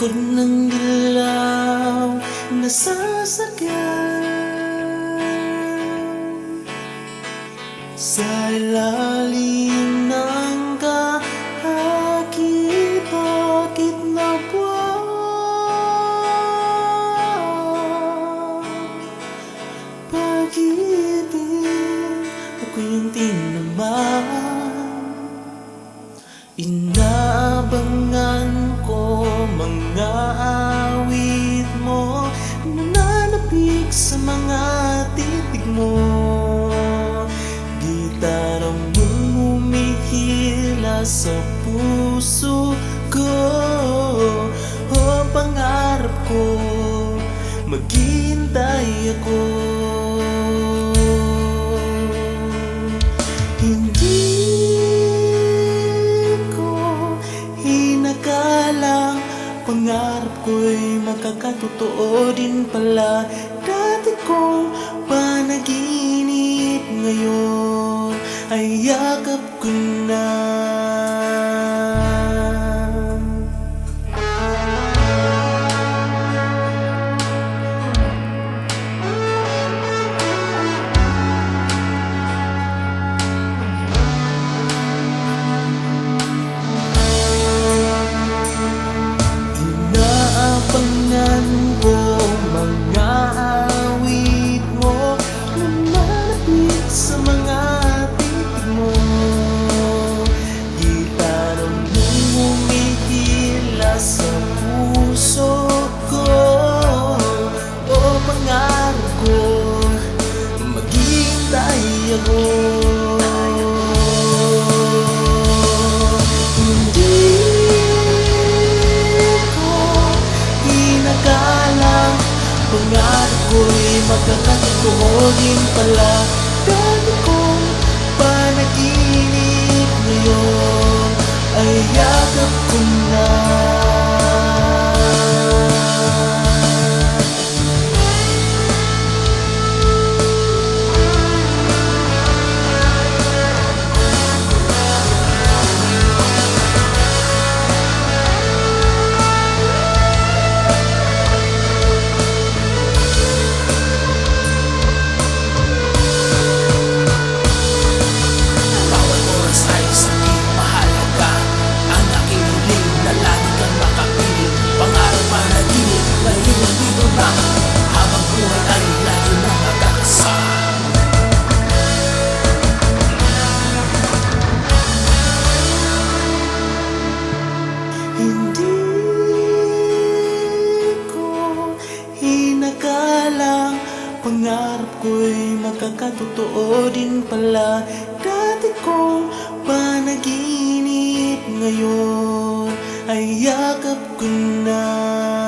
likod ng dilaw nasasakyan sa ilalim ng kahakit-hakit na buwan. Pag-ibig ako yung tinamaan, inaabangan ko mga awit mo, nananapig sa mga titig mo. Gitarang mong humihila sa puso ko, o pangarap ko, maghihintay ako. Pangarap ko'y makakatotoo din pala. Dati kong panaginip, ngayon ay yakap ko na. Inaabangan ko mga awit mo, nananapig sa mga titig mo. Gitarang mong humihila sa puso ko, o pangarap ko, maghihintay ako. Pangarap ko'y magkakatotoo din pala. Dati kong panaginip, ngayon ay yakap ko na. Pangarap ko'y magkakatotoo din pala. Dati kong panaginip, ngayon ay yakap ko na.